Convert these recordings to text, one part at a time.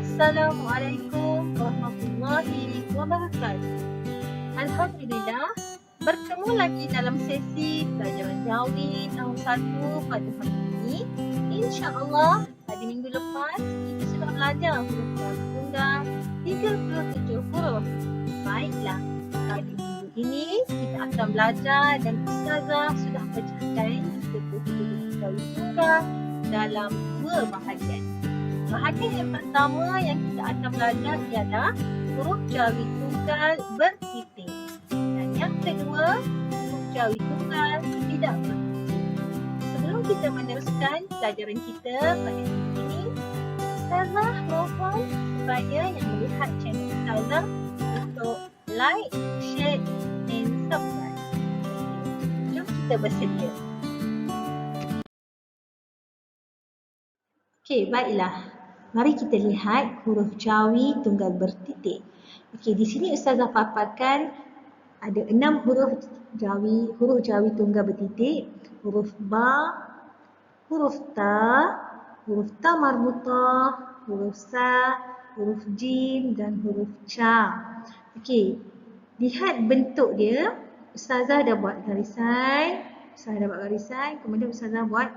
Assalamualaikum warahmatullahi wabarakatuh. Alhamdulillah, bertemu lagi dalam sesi pelajaran Jawi tahun 1 pada hari ini. InsyaAllah, pada minggu lepas kita sudah belajar huruf Jawi tunggal 37 huruf. Baiklah, pada minggu ini kita akan belajar dan Ustazah sudah pecahkan 37 huruf Jawi tunggal dalam 2 bahagian. Bahagian yang pertama yang kita akan belajar ialah huruf Jawi tunggal bertitik. Dan yang kedua, huruf Jawi tunggal tidak bertitik. Sebelum kita meneruskan pelajaran kita pada minggu ini, Ustazah mohon supaya yang melihat channel Ustazah untuk like, share dan subscribe. Jom kita bersedia. Okey, baiklah. Mari kita lihat huruf Jawi tunggal bertitik. Okey, di sini Ustazah paparkan ada 6 huruf Jawi tunggal bertitik. Huruf Ba, huruf Ta marbutah, huruf Sa, huruf Jim dan huruf Ca. Okey, lihat bentuk dia. Ustazah dah buat garisan. Kemudian Ustazah buat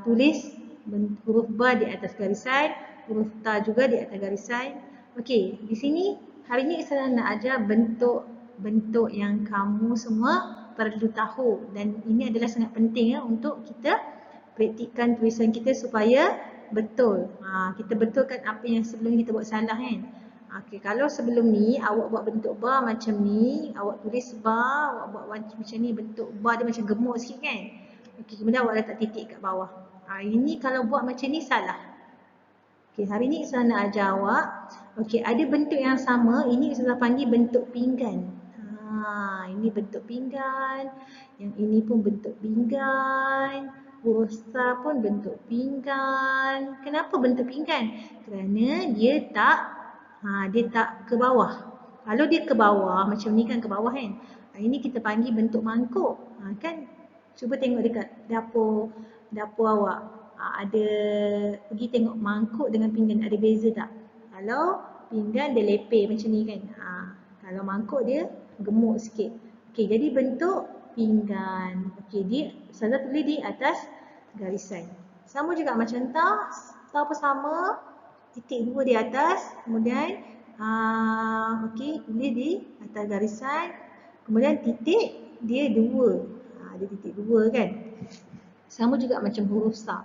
tulis huruf Ba di atas garisan, huruf Ta juga di atas garisan. Okey, di sini hari ini saya nak ajar bentuk yang kamu semua perlu tahu, dan ini adalah sangat penting untuk kita praktikkan tulisan kita supaya betul. Kita betulkan apa yang sebelum kita buat salah kan. Okey, kalau sebelum ni awak buat bentuk Ba macam ni, awak tulis Ba, awak buat macam ni, bentuk Ba dia macam gemuk sikit kan. Okey, kemudian awak letak titik kat bawah. Ini kalau buat macam ni salah. Okey, hari ni saya nak ajar awak. Okey, ada bentuk yang sama. Ini saya panggil bentuk pinggan. Ini bentuk pinggan. Yang ini pun bentuk pinggan. Huruf Sa pun bentuk pinggan. Kenapa bentuk pinggan? Kerana dia tak ke bawah. Kalau dia ke bawah, macam ni kan ke bawah kan. Ini kita panggil bentuk mangkuk. Kan? Cuba tengok dekat dapur awak, ada pergi tengok mangkuk dengan pinggan, ada beza tak? Kalau pinggan dia lepeh macam ni kan, kalau mangkuk dia gemuk sikit. Okey, jadi bentuk pinggan. Okey, Ustazah tulis di atas garisan. Sama juga macam Ta pun sama, titik 2 di atas, kemudian okey, tulis di atas garisan, kemudian titik dia 2, ada titik 2 kan. Sama juga macam huruf Sa.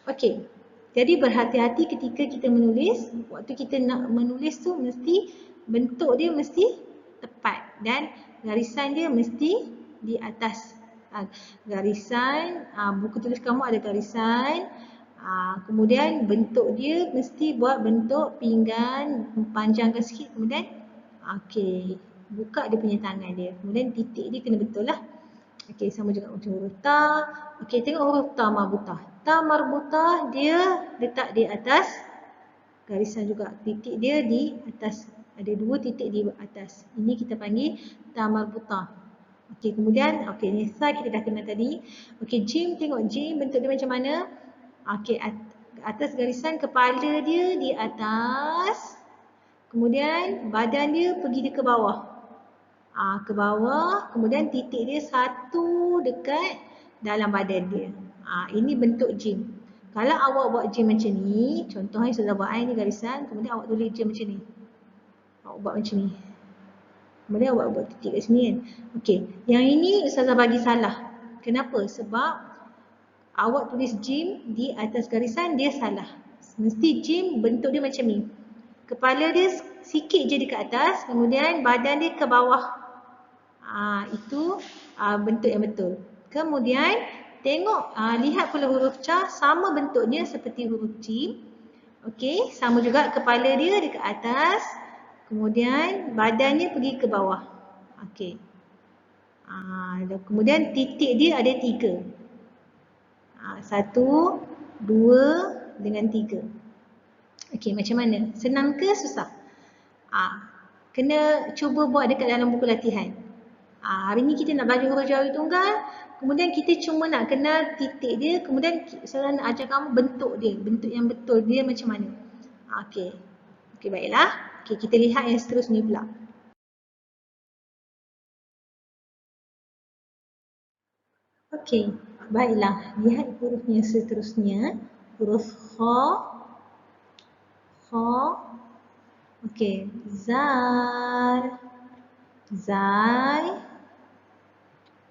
Okey, jadi berhati-hati ketika kita menulis. Waktu kita nak menulis tu mesti bentuk dia mesti tepat dan garisan dia mesti di atas. Garisan, buku tulis kamu ada garisan. Kemudian bentuk dia mesti buat bentuk pinggan, panjangkan sikit. Kemudian okey, buka dia punya tangan dia. Kemudian titik dia kena betul lah. Okey, sama juga macam huruf Ta. Okey, tengok huruf Ta marbutah. Ta marbutah dia letak di atas garisan juga. Titik dia di atas. Ada 2 titik di atas. Ini kita panggil Ta marbutah. Okey, kemudian ni Sa kita dah kenal tadi. Okey, Jim, tengok Jim bentuk dia macam mana? Okey, atas garisan kepala dia di atas. Kemudian badan dia pergi ke bawah. Ke bawah, kemudian titik dia 1 dekat dalam badan dia. Ini bentuk Jim. Kalau awak buat Jim macam ni, contohnya Ustazah buat ni garisan, kemudian awak tulis Jim macam ni. Awak buat macam ni. Kemudian awak buat titik kat sini kan. Okey, yang ini Ustazah bagi salah. Kenapa? Sebab awak tulis Jim di atas garisan, dia salah. Mesti Jim bentuk dia macam ni. Kepala dia sikit je dekat atas, kemudian badan dia ke bawah. Itu bentuk yang betul. Kemudian tengok, lihat pula huruf Ca, sama bentuknya seperti huruf Jim. Okey, sama juga kepala dia dekat atas, kemudian badannya pergi ke bawah. Okey. Kemudian titik dia ada 3. 1, 2 dengan 3. Okey, macam mana? Senang ke susah? Kena cuba buat dekat dalam buku latihan. Hari ni kita nak belajar huruf Jawi tunggal, kemudian kita cuma nak kenal titik dia, kemudian saya nak ajar kamu bentuk dia, bentuk yang betul dia macam mana. Okey. Okey, baiklah. Okey, kita lihat yang seterusnya pula. Okey, baiklah. Lihat huruf yang seterusnya. Huruf kha. Kha. Okey, zal. Zai.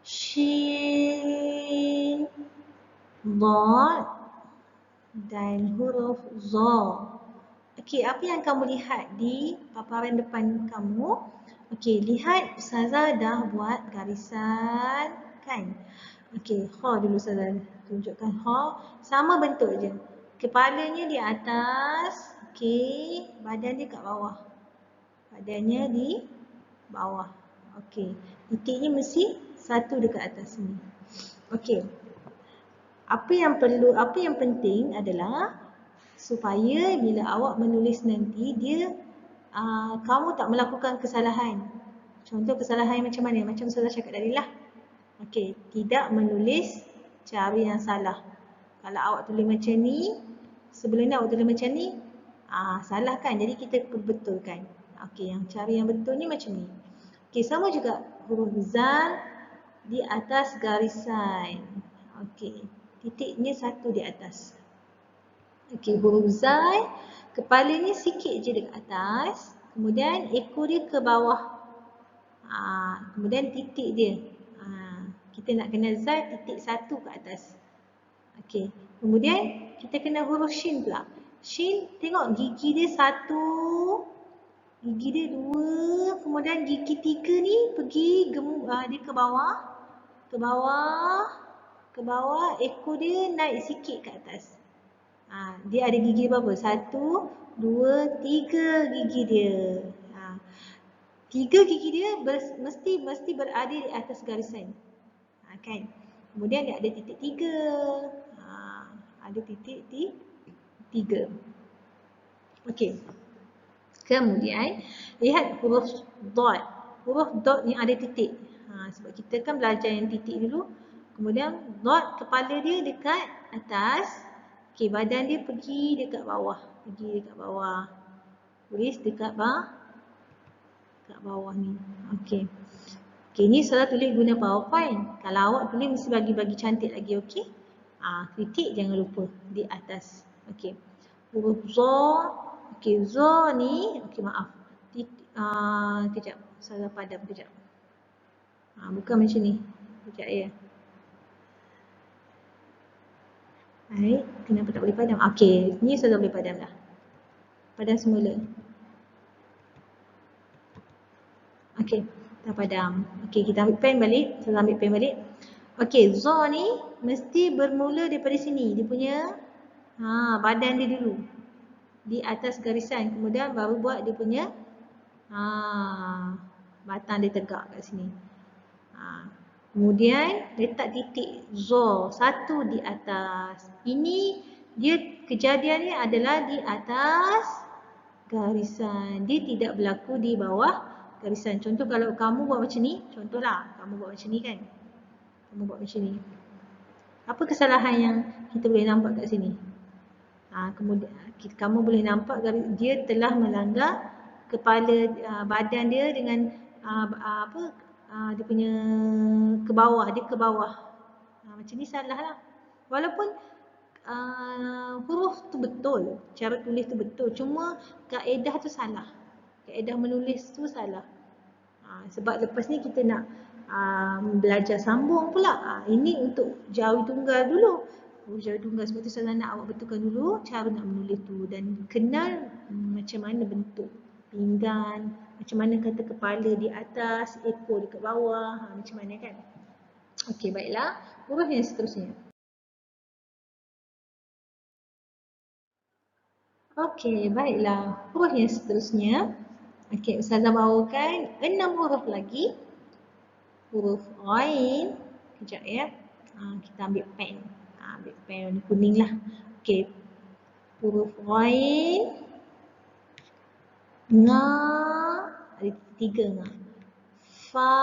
Shin. Dad. Dan huruf za. Okey, apa yang kamu lihat di paparan depan kamu? Okey, lihat Ustazah dah buat garisan, kan? Okey, kha dulu Ustazah tunjukkan kha. Sama bentuk je. Kepalanya di atas, okey, badan dia kat bawah. Badannya di bawah. Okey, titiknya mesti satu dekat atas sini. Okey. Apa yang penting adalah supaya bila awak menulis nanti kamu tak melakukan kesalahan. Contoh kesalahan macam mana? Macam saya cakap tadi lah. Okey, tidak menulis cara yang salah. Kalau awak tulis macam ni, sebelum ni awak tulis macam ni, salah kan? Jadi kita betulkan. Okey, yang cara yang betul ni macam ni. Okey, sama juga huruf zal di atas garisan. Okey, titiknya satu di atas. Okey, huruf zal, kepalanya sikit je dekat atas, kemudian ekor dia ke bawah. Kemudian titik dia. Kita nak kena zal titik satu ke atas. Okey, kemudian kita kena huruf shin pula. Shin, tengok gigi dia satu, gigi dia dua, kemudian gigi tiga ni pergi dia ke bawah, ke bawah, ke bawah, ekor dia naik sikit ke atas. Dia ada gigi berapa? Satu, dua, tiga gigi dia. Tiga gigi dia mesti berada di atas garisan. Kan? Kemudian dia ada titik tiga. Ada titik tiga. Okey. Kemudian lihat huruf dot. Huruf dot yang ada titik. Sebab kita kan belajar yang titik dulu. Kemudian dot, kepala dia dekat atas. Okey, badan dia pergi dekat bawah. Pergi dekat bawah. Tulis dekat bawah ni. Okey. Okey, ni saya tulis guna PowerPoint. Kalau awak tulis mesti bagi cantik lagi, okey? Titik jangan lupa di atas. Okey. Huruf za. Okey, za ni, okey maaf. Kejap. Saya padam kejap. Bukan macam ni. Kejap ya. Baik, kenapa tak boleh padam? Okey, ni saya boleh padam dah. Padam semula. Okey, dah padam. Okey, kita ambil pen balik. Saya ambil pen balik. Okey, za ni mesti bermula daripada sini. Dia punya badan dia dulu. Di atas garisan. Kemudian baru buat dia punya batang dia tegak kat sini. Kemudian letak titik za satu di atas. Ini dia kejadiannya adalah di atas garisan. Dia tidak berlaku di bawah garisan. Contoh kalau kamu buat macam ni, contohlah kamu buat macam ni kan. Kamu buat macam ni. Apa kesalahan yang kita boleh nampak kat sini? Kemudian kamu boleh nampak dia telah melanggar kepala badan dia dengan dia punya ke bawah, dia ke bawah. Macam ni salah lah. Walaupun huruf tu betul, cara tulis tu betul, cuma kaedah tu salah. Kaedah menulis tu salah. Sebab lepas ni kita nak belajar sambung pula. Ini untuk jawi tunggal dulu. Jawi tunggal, sebab tu saya nak awak betulkan dulu cara nak menulis tu dan kenal macam mana bentuk pinggan, macam mana kata kepala di atas, ekor di bawah, macam mana kan. Okey, baiklah. Huruf yang seterusnya. Okey, baiklah. Huruf yang seterusnya. Okey, Ustazah bawakan 6 huruf lagi. Huruf Ain. Kejap ya. Kita ambil pen. Ambil pen warna kuning lah. Okey. Huruf Ain. Nga. Ada 3 nga. Fa.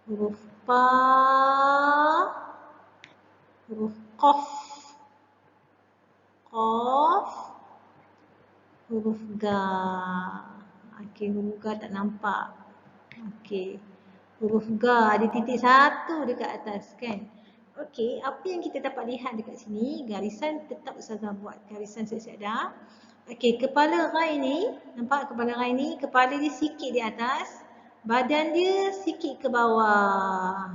Huruf Pa. Huruf Qaf. Qaf. huruf ga. Okey, huruf ga tak nampak. Okey. Huruf ga ada titik satu dekat atas kan. Okey, apa yang kita dapat lihat dekat sini, garisan tetap Ustazah buat garisan siap-siap dah. Okey, kepala Rai ni, nampak kepala Rai ni, kepala dia sikit di atas, badan dia sikit ke bawah.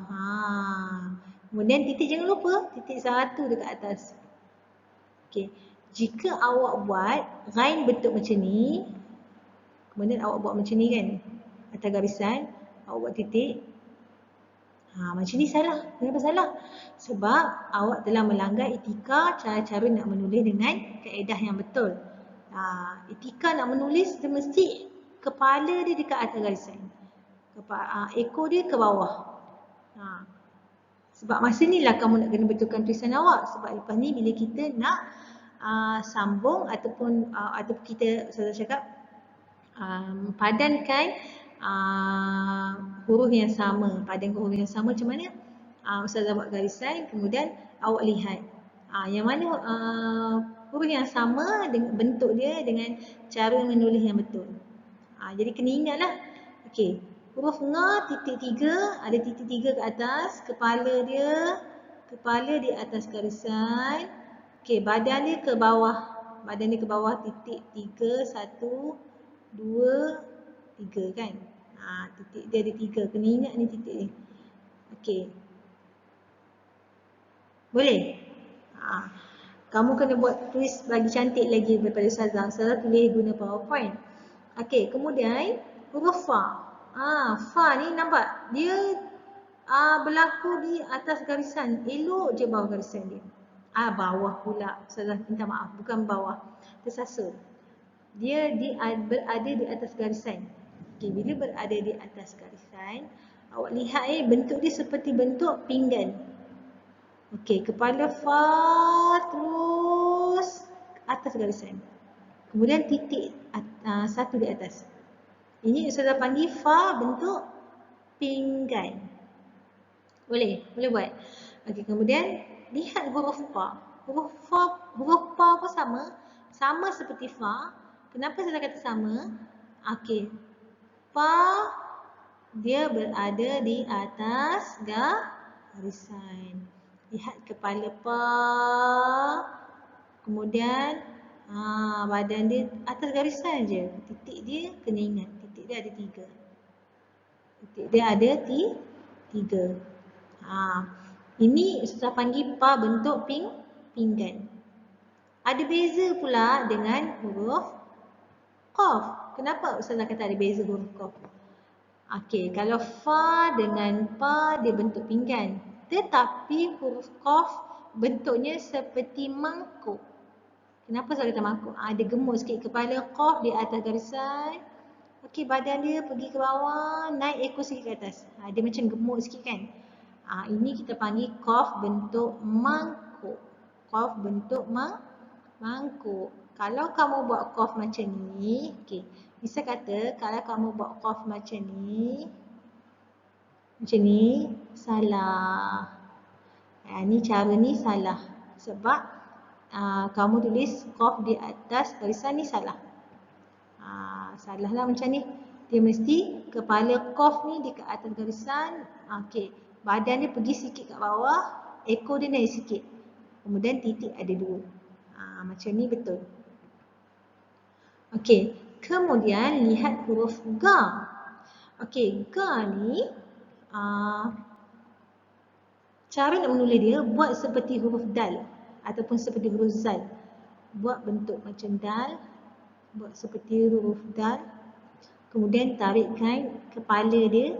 Kemudian titik jangan lupa, titik satu dekat atas. Okey, jika awak buat Rai bentuk macam ni, kemudian awak buat macam ni kan, atas garisan, awak buat titik. Macam ni salah. Kenapa salah? Sebab awak telah melanggar etika cara-cara nak menulis dengan kaedah yang betul. Etika nak menulis dia mesti kepala dia dekat atas garisan. Ekor dia ke bawah. Sebab masa ni lah kamu nak kena betulkan tulisan awak. Sebab lepas ni bila kita nak sambung ataupun kita saya cakap padankan huruf yang sama. Padan huruf yang sama macam mana? Ustazah buat garisan, kemudian awak lihat yang mana huruf yang sama dengan bentuk dia dengan cara menulis yang betul. Jadi kena ingatlah. Okey, huruf nga titik 3, ada titik 3 ke atas, kepala di atas garisan. Okey, badan dia ke bawah. Badan dia ke bawah titik 3, 1, 2, 3 kan. Titik dia ada 3. Kena ingat ni titik ni. Okey. Boleh? Kamu kena buat tulis lagi cantik lagi daripada Ustazah. Ustazah tulis guna PowerPoint. Okey, kemudian huruf fa. Fa ni nampak dia berlaku di atas garisan. Elok je bawah garisan dia. Bawah pula. Ustazah minta maaf, bukan bawah. Tersasar. Dia berada di atas garisan. Okey, bila berada di atas garisan, awak lihat bentuk dia seperti bentuk pinggan. Okey, kepala fa terus atas garisan. Kemudian titik satu di atas. Ini Ustazah panggil fa bentuk pinggan. Boleh buat. Okey, kemudian lihat huruf fa. Huruf fa pun sama seperti fa. Kenapa saya kata sama? Okey. Fa dia berada di atas garisan. Lihat kepala fa. Kemudian badan dia atas garisan je. Titik dia kena ingat. Titik dia ada 3. Titik dia ada 3. Ini Ustazah panggil fa bentuk pinggan. Ada beza pula dengan huruf qaf. Kenapa Ustazah kata ada beza huruf qaf? Okey, kalau fa dengan pa dia bentuk pinggan. Tetapi huruf qaf bentuknya seperti mangkuk. Kenapa saya kata mangkuk? Dia gemuk sikit. Kepala qaf di atas garisan. Okey, badan dia pergi ke bawah, naik ekor sikit ke atas. Dia macam gemuk sikit kan? Ini kita panggil qaf bentuk mangkuk. Qaf bentuk mangkuk. Kalau kamu buat qaf macam ni, okey. Bisa kata kalau kamu buat qaf macam ni, salah. Ni cara ni salah. Sebab kamu tulis qaf di atas garisan ni salah. Salah lah macam ni. Dia mesti kepala qaf ni di atas garisan. Okey. Badan dia pergi sikit kat bawah. Ekor dia naik sikit. Kemudian titik ada 2. Macam ni betul. Okey. Kemudian lihat huruf ga. Okey. Ga ni cara nak menulis dia buat seperti huruf dal ataupun seperti huruf zal. Buat bentuk macam dal. Buat seperti huruf dal. Kemudian tarikkan kepala dia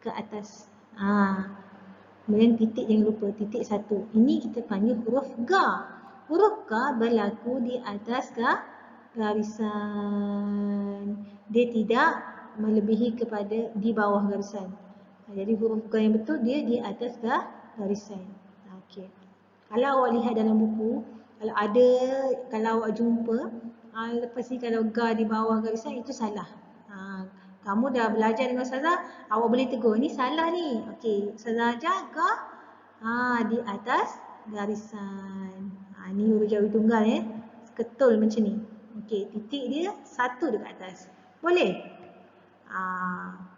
ke atas. Kemudian titik jangan lupa, titik 1. Ini kita panggil huruf ga. Huruf ga berlaku di atas garisan. Dia tidak melebihi kepada di bawah garisan. Jadi huruf ga yang betul dia di atas garisan. Okey. Kalau awak lihat dalam buku, kalau awak jumpa, lepas ni kalau ga di bawah garisan itu salah. Kamu dah belajar dengan Ustazah, awak boleh tegur, ni salah ni. Okey, Ustazah ajar ga di atas garisan. Ni huruf Jawi tunggal ketul macam ni. Okey, titik dia satu dekat atas. Boleh?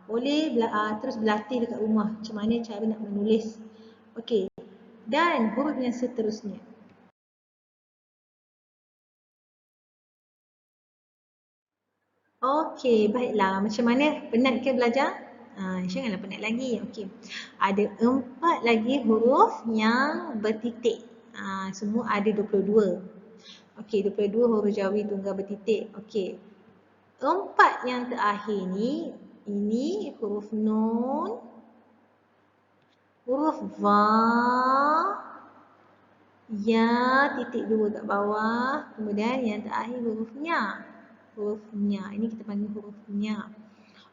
Boleh terus berlatih dekat rumah macam mana cara nak menulis. Okey. Dan huruf yang seterusnya. Okey, baiklah. Macam mana? Penat ke belajar? Janganlah penat lagi. Okey. Ada 4 lagi huruf yang bertitik. Semua ada 22. Okey, 22 huruf jawi tunggal bertitik. Okey. 4 yang terakhir ni, ini huruf nun, huruf va, ya, titik 2 kat bawah. Kemudian yang terakhir huruf nya. Huruf nya. Ini kita panggil huruf nya.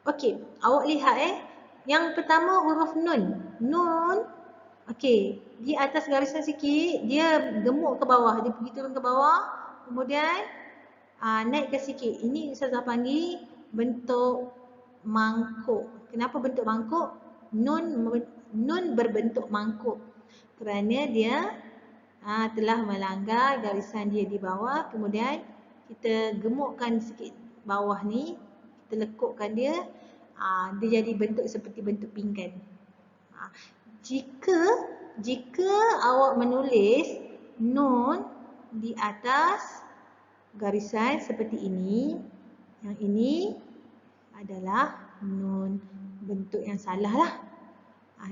Okey, awak lihat yang pertama huruf nun. Nun, okey, di atas garisan sikit, dia gemuk ke bawah. Dia pergi turun ke bawah. Kemudian naik ke sikit. Ini Ustazah panggil bentuk mangkuk. Kenapa bentuk mangkuk? Nun berbentuk mangkuk. Kerana dia telah melanggar garisan dia di bawah. Kemudian kita gemukkan sikit bawah ni. Kita lekukkan dia. Dia jadi bentuk seperti bentuk pinggan. Jika awak menulis nun di atas garisan seperti ini, yang ini adalah nun, bentuk yang salah lah.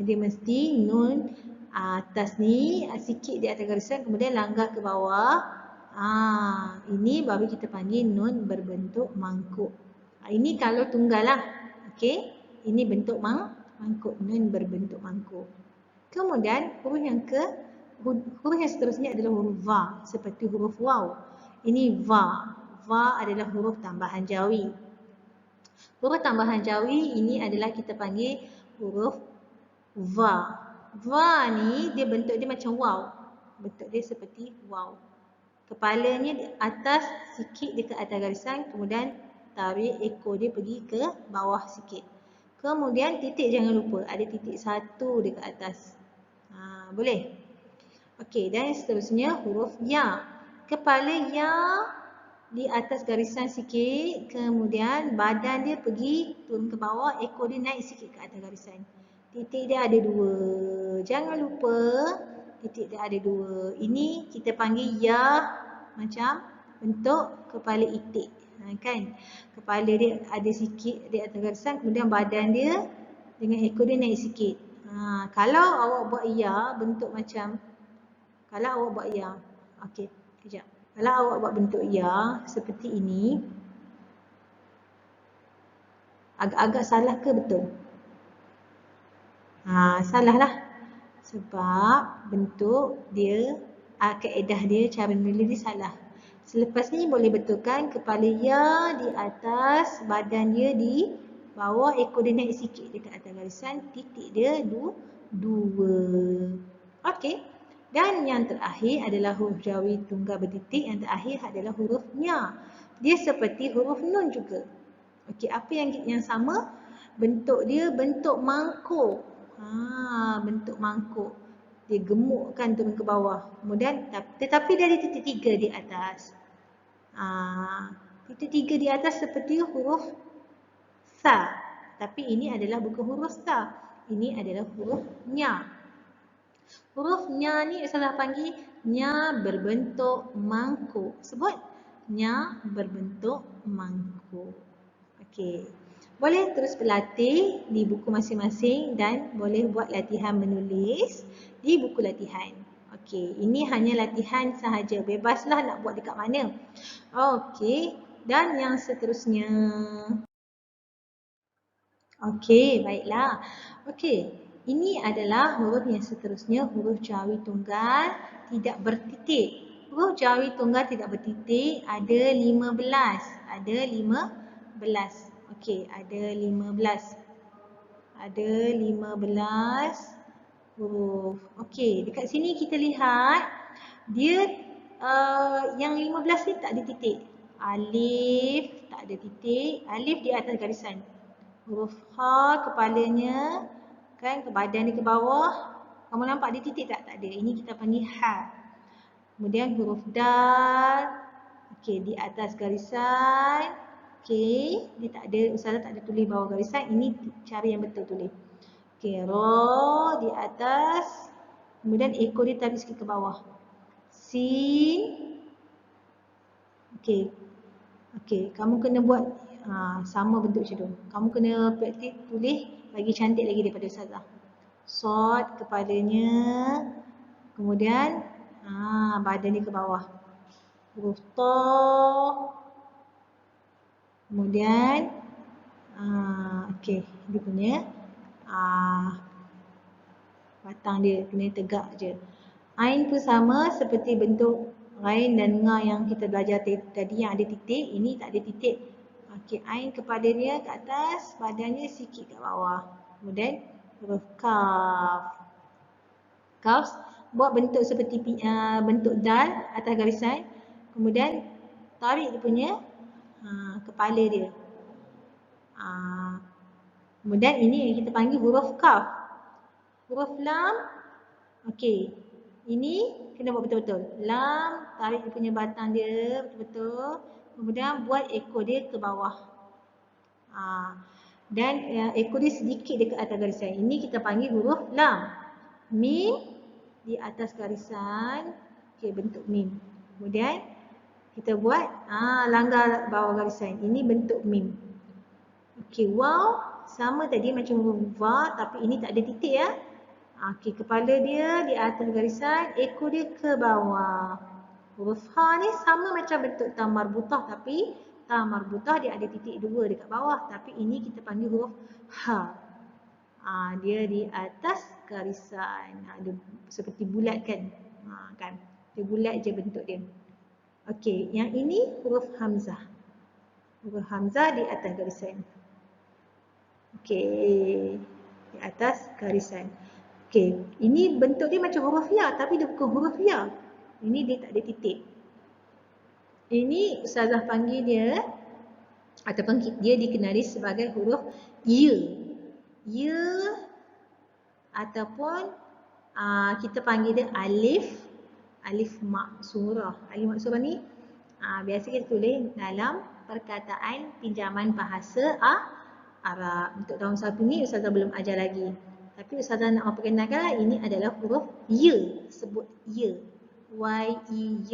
Dia mesti nun atas ni sikit di atas garisan kemudian langgar ke bawah. Ini baru kita panggil nun berbentuk mangkuk. Ini kalau tunggal lah. Okey, ini bentuk mangkuk, nun berbentuk mangkuk. Kemudian huruf yang seterusnya adalah huruf va, seperti huruf waw. Ini va. Va adalah huruf tambahan jawi. Huruf tambahan jawi ini adalah kita panggil huruf va. Va ni dia bentuk dia macam waw. Bentuk dia seperti waw. Kepalanya di atas sikit dekat atas garisan, kemudian tarik ekor dia pergi ke bawah sikit. Kemudian titik jangan lupa, ada titik satu dekat atas. Boleh? Okey, dan seterusnya huruf ya. Kepala ya di atas garisan sikit, kemudian badan dia pergi turun ke bawah, ekor dia naik sikit ke atas garisan. Titik dia ada 2. Jangan lupa titik dia ada 2. Ini kita panggil ya macam bentuk kepala itik. Kan? Kepala dia ada sikit di atas garisan, kemudian badan dia dengan ekor dia naik sikit. Kalau awak buat ya bentuk macam, kalau awak buat ya, okey, kejap. Kalau awak buat bentuk ya seperti ini, agak-agak salah ke betul? Salah lah. Sebab bentuk dia, kaedah dia, cara menulis dia salah. Selepas ni boleh betulkan kepala ya di atas, badan dia di bawah, ekor dia naik sikit dekat atas garisan, titik dia 2. Okey. Dan yang terakhir adalah huruf jawi tunggal bertitik. Yang terakhir adalah huruf nya. Dia seperti huruf nun juga. Okey, apa yang sama? Bentuk dia bentuk mangkuk. Bentuk mangkuk. Dia gemukkan turun ke bawah. Kemudian tetapi dia ada titik 3 di atas. Titik 3 di atas seperti huruf sa. Tapi ini adalah bukan huruf sa. Ini adalah huruf nya. Huruf nya ni Ustazah panggil nya berbentuk mangkuk. Sebut nya berbentuk mangkuk. Okey. Boleh terus berlatih di buku masing-masing dan boleh buat latihan menulis di buku latihan. Okey, ini hanya latihan sahaja. Bebaslah nak buat dekat mana. Okey, dan yang seterusnya. Okey, baiklah. Okey. Ini adalah huruf yang seterusnya, huruf jawi tunggal tidak bertitik. Huruf jawi tunggal tidak bertitik ada 15. Ada 15. Okey, ada 15. Ada 15 huruf. Okey, dekat sini kita lihat dia yang 15 ni tak ada titik. Alif tak ada titik. Alif di atas garisan. Huruf ha kepalanya kan, ke badan dia ke bawah. Kamu nampak dia titik tak? Tak ada. Ini kita panggil ha. Kemudian huruf dal Okey, di atas garisan. Okey, dia tak ada, Ustazah tak ada tulis bawah garisan. Ini cara yang betul tulis. Okey, ra di atas. Kemudian ekor dia tarik sikit ke bawah. Sin. Okey. Okey, kamu kena buat sama bentuk macam tu. Kamu kena praktis tulis lagi cantik lagi daripada Ustazah. Sod kepalanya. Kemudian badan dia ke bawah. Huruf ta. Kemudian okey, dia punya batang dia kena tegak je. Ain pun sama seperti bentuk Ghain dan Nga yang kita belajar tadi yang ada titik. Ini tak ada titik. Okey, Ain kepala dia ke atas, badannya sikit kat bawah. Kemudian huruf Kaf. Kaf buat bentuk seperti bentuk dal atas garisan. Kemudian tarik dia punya kepala dia. Kemudian ini yang kita panggil huruf Kaf. Huruf Lam. Okey. Ini kena buat betul-betul. Lam, tarik dia punya batang dia betul-betul. Kemudian buat ekor dia ke bawah. Dan ekor dia sedikit dekat atas garisan. Ini kita panggil huruf Lam. Mim di atas garisan. Okey, bentuk mim. Kemudian kita buat langgar bawah garisan. Ini bentuk mim. Okey, waw sama tadi macam huruf va tapi ini tak ada titik ya. Okey, kepala dia di atas garisan, ekor dia ke bawah. Huruf ha ni sama macam bentuk ta marbutah tapi ta marbutah dia ada titik dua dekat bawah tapi ini kita panggil huruf ha. Dia di atas garisan. Dia seperti bulat kan. Kan. Dia bulat je bentuk dia. Okey, yang ini huruf hamzah. Huruf hamzah di atas garisan. Okey, di atas garisan. Okey, ini bentuk dia macam huruf ya tapi dia bukan huruf ya. Ini dia tak ada titik. Ini Ustazah panggil dia ataupun dia dikenali sebagai huruf ya. Ya ataupun kita panggil dia alif. Alif maksurah. Alif maksurah ni biasa kita tulis dalam perkataan pinjaman bahasa Arab. Untuk tahun 1 ni Ustazah belum ajar lagi. Tapi Ustazah nak memperkenalkan ini adalah huruf ya. Sebut ya. Y-I-Y.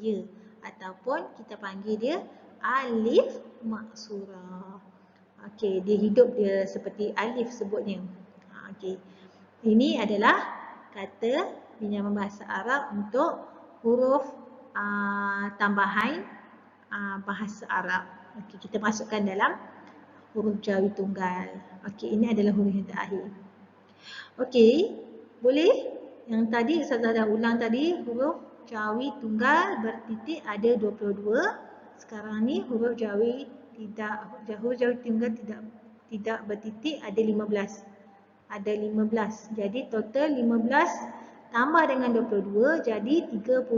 Ya. Ataupun kita panggil dia alif maksurah. Okey, dia hidup dia seperti alif sebutnya. Okey. Ini adalah kata pinjaman bahasa Arab untuk huruf tambahan bahasa Arab. Okey, kita masukkan dalam huruf jawi tunggal. Okey, ini adalah huruf yang terakhir. Okey, boleh? Yang tadi Ustazah dah ulang tadi, huruf jawi tunggal bertitik ada 22. Sekarang ni huruf jawi tunggal tidak bertitik ada 15. Ada 15. Jadi total 15 tambah dengan 22 jadi 37.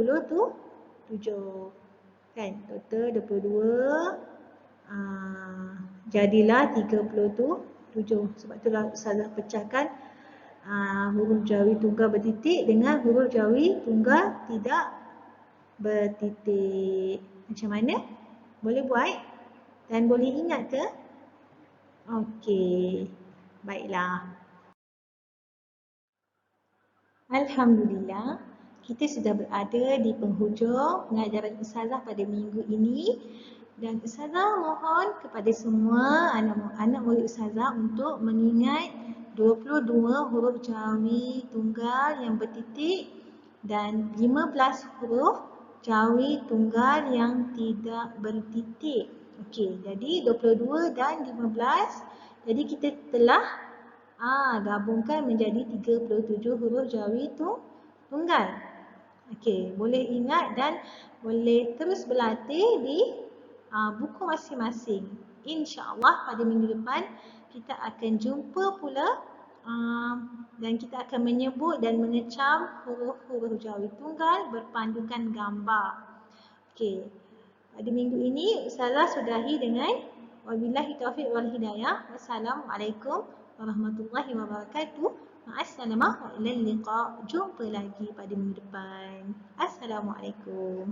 Kan? Total 22 jadilah 37. Sebab itulah Ustazah pecahkan huruf jawi tunggal bertitik dengan huruf jawi tunggal tidak bertitik. Macam mana? Boleh buat? Dan boleh ingat ke? Okey. Baiklah. Alhamdulillah, kita sudah berada di penghujung pengajaran Ustazah pada minggu ini. Dan Ustazah mohon kepada semua anak-anak murid Ustazah untuk mengingat 22 huruf jawi tunggal yang bertitik dan 15 huruf jawi tunggal yang tidak bertitik. Okey, jadi 22 dan 15. Jadi kita telah gabungkan menjadi 37 huruf jawi tunggal. Okey, boleh ingat dan boleh terus berlatih di buku masing-masing. InsyaAllah pada minggu depan kita akan jumpa pula dan kita akan menyebut dan mengecam huruf-huruf jawi tunggal berpandukan gambar. Okey, pada minggu ini Ustazah sudahi dengan wabillahi taufiq wal hidayah. Wassalamualaikum warahmatullahi wabarakatuh. Ma'assalamah wa ilal liqa. Jumpa lagi pada minggu depan. Assalamualaikum.